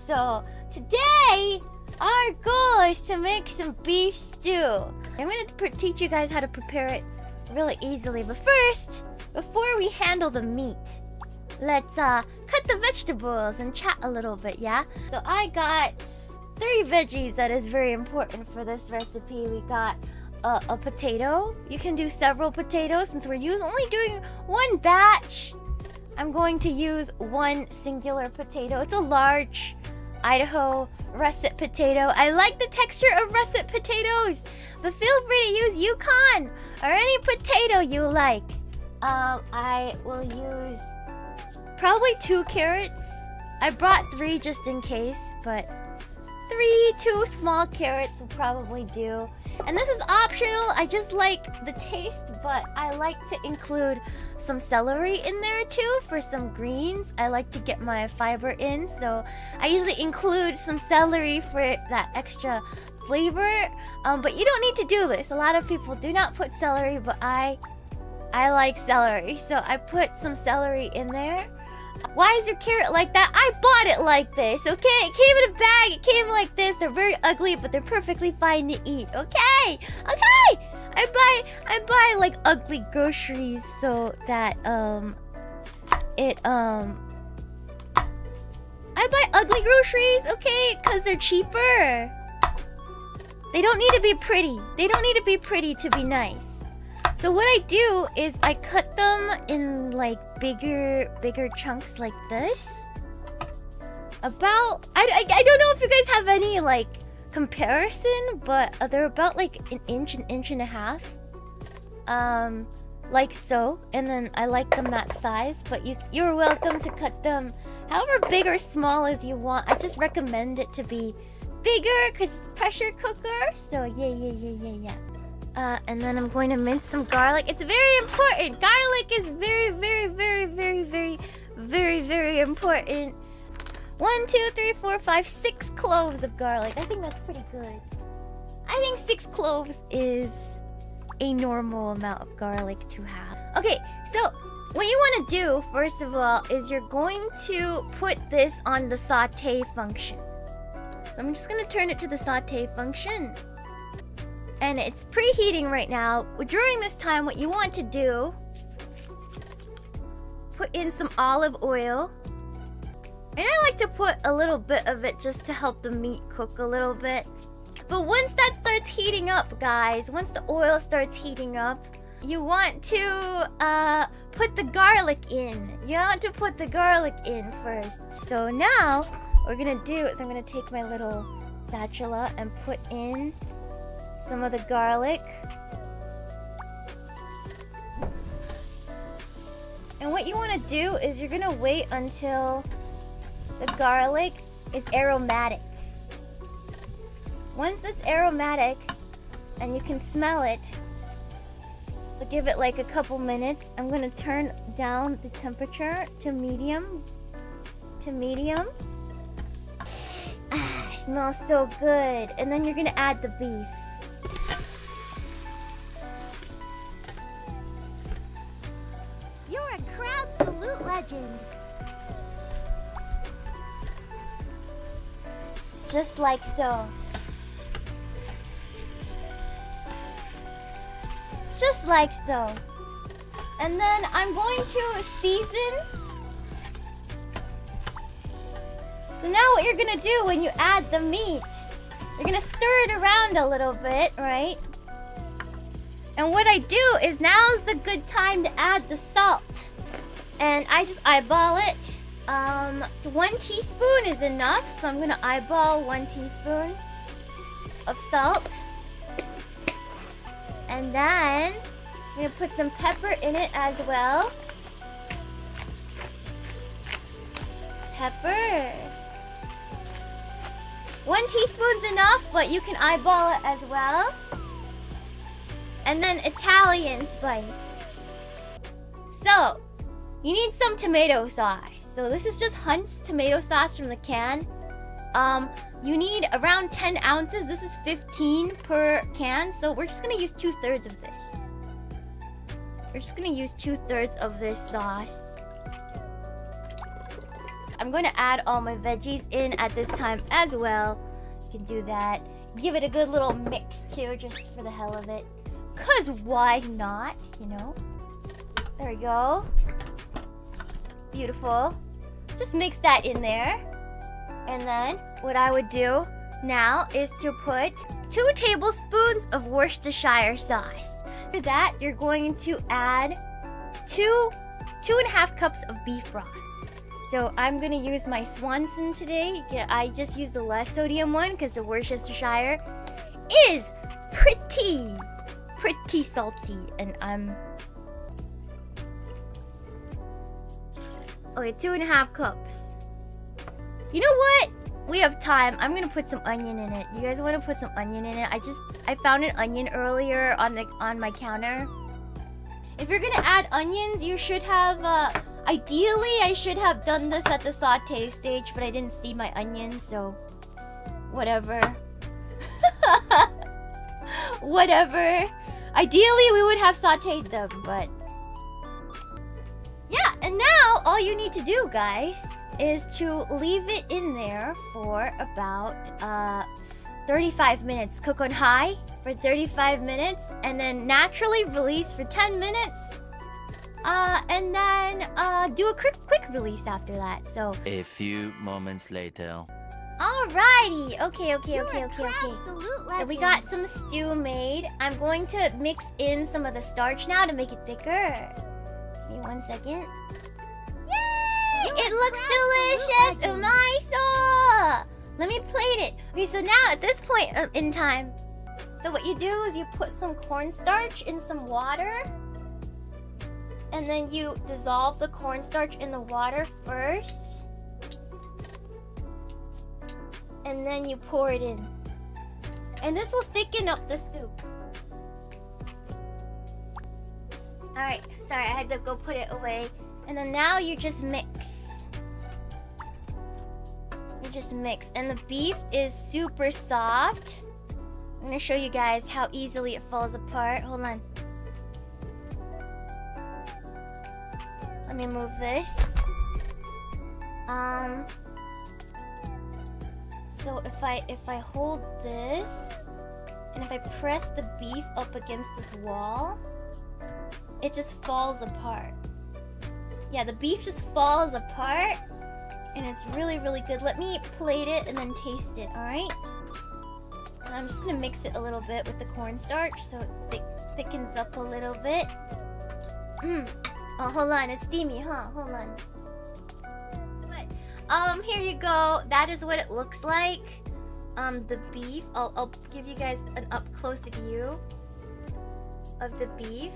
So today our goal is to make some beef stew. I'm going to teach you guys how to prepare it really easily. But first, before we handle the meat, let's cut the vegetables and chat a little bit, yeah? So I got 3 veggies that is very important for this recipe. We got a potato. You can do several potatoes. Since we're only doing one batch, I'm going to use one singular potato. It's a large Idaho russet potato. I like the texture of russet potatoes, but feel free to use Yukon or any potato you like. I will use probably 2 carrots. I brought 3 just in case, but 2 small carrots will probably do. And this is optional. I just like the taste, but I like to include some celery in there too for some greens. I like to get my fiber in, so I usually include some celery for that extra flavor. But you don't need to do this. A lot of people do not put celery, but I like celery, so I put some celery in there. Why is your carrot like that? I bought it like this, okay? It came in a bag. It came like this. They're very ugly, but they're perfectly fine to eat, okay? Okay! I buy like ugly groceries so that I buy ugly groceries, okay? Cause they're cheaper. They don't need to be pretty. They don't need to be pretty to be nice. So what I do is I cut them in like bigger chunks like this. About I don't know if you guys have any like comparison, but they're about like an inch and a half. Like so. And then I like them that size, but you're welcome to cut them however big or small as you want. I just recommend it to be bigger because it's pressure cooker. So yeah. And then I'm going to mince some garlic. It's very important. Garlic is very important. 1, 2, 3, 4, 5, 6 cloves of garlic. I think that's pretty good. I think 6 cloves is a normal amount of garlic to have. Okay, so what you want to do, first of all, is you're going to put this on the saute function. I'm just going to turn it to the saute function. And it's preheating right now. During this time, what you want to do, put in some olive oil. And I like to put a little bit of it just to help the meat cook a little bit. But once that starts heating up, guys, once the oil starts heating up, you want to put the garlic in. You want to put the garlic in first. So now, what we're gonna do is I'm gonna take my little spatula and put in some of the garlic. And what you want to do is you're gonna wait until the garlic is aromatic. Once it's aromatic and you can smell it, so give it like a couple minutes. I'm gonna turn down the temperature to medium. Ah, it smells so good. And then you're gonna add the beef. Legend. Just like so. Just like so. And then I'm going to season. So now what you're gonna do when you add the meat, you're gonna stir it around a little bit, right? And what I do is now's the good time to add the salt. And I just eyeball it. 1 teaspoon is enough, so I'm gonna eyeball 1 teaspoon of salt. And then I'm gonna put some pepper in it as well. Pepper. 1 teaspoon's enough, but you can eyeball it as well. And then Italian spice. So you need some tomato sauce. So this is just Hunt's tomato sauce from the can. You need around 10 ounces. This is 15 per can. So we're just gonna use 2/3 of this. We're just gonna use 2/3 of this sauce. I'm going to add all my veggies in at this time as well. You can do that. Give it a good little mix too, just for the hell of it. Cause why not, you know? There we go. Beautiful. Just mix that in there. And then what I would do now is to put 2 tablespoons of Worcestershire sauce. After that, you're going to add 2.5 cups of beef broth. So I'm gonna use my Swanson today. I just used the less sodium one because the Worcestershire is pretty salty, and okay, 2.5 cups. You know what? We have time. I'm gonna put some onion in it. You guys want to put some onion in it? I found an onion earlier on my counter. If you're gonna add onions, you should have. Ideally, I should have done this at the saute stage, but I didn't see my onions, so whatever. Whatever. Ideally, we would have sauteed them, but yeah. And now all you need to do, guys, is to leave it in there for about 35 minutes. Cook on high for 35 minutes and then naturally release for 10 minutes. And then do a quick release after that. So a few moments later. Alrighty. Okay. So we got some stew made. I'm going to mix in some of the starch now to make it thicker. Give me 1 second. Yay! It looks delicious! Umaiso! Let me plate it. Okay, so now at this point in time, so what you do is you put some cornstarch in some water. And then you dissolve the cornstarch in the water first. And then you pour it in. And this will thicken up the soup. Alright, sorry, I had to go put it away. And then now you just mix. You just mix. And the beef is super soft. I'm gonna show you guys how easily it falls apart. Hold on. Let me move this. So if I hold this and if I press the beef up against this wall, it just falls apart. Yeah, the beef just falls apart and it's really good. Let me plate it and then taste it, alright? And I'm just gonna mix it a little bit with the cornstarch so it thickens up a little bit. Oh, hold on, it's steamy, huh? Hold on. But, here you go. That is what it looks like. The beef. I'll give you guys an up-close view of the beef.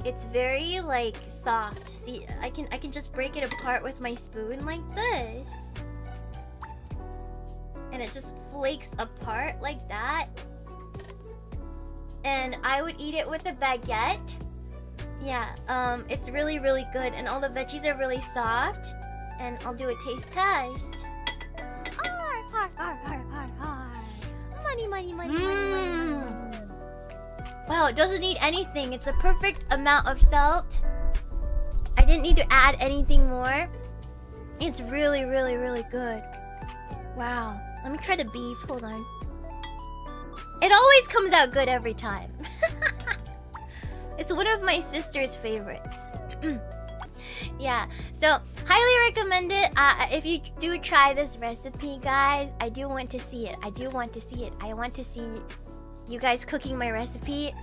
It's very, like, soft. See, I can just break it apart with my spoon like this. And it just flakes apart like that. And I would eat it with a baguette. Yeah, it's really good, and all the veggies are really soft. And I'll do a taste test. Money. Wow, it doesn't need anything. It's a perfect amount of salt. I didn't need to add anything more. It's really good. Wow. Let me try the beef. Hold on. It always comes out good every time. It's one of my sister's favorites. Yeah, so highly recommend it. If you do try this recipe, guys, I do want to see it. I want to see you guys cooking my recipe.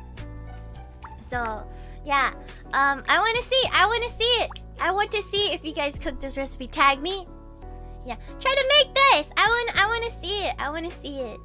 So yeah, I want to see it. I want to see if you guys cook this recipe. Tag me. Yeah, try to make this. I want to see it.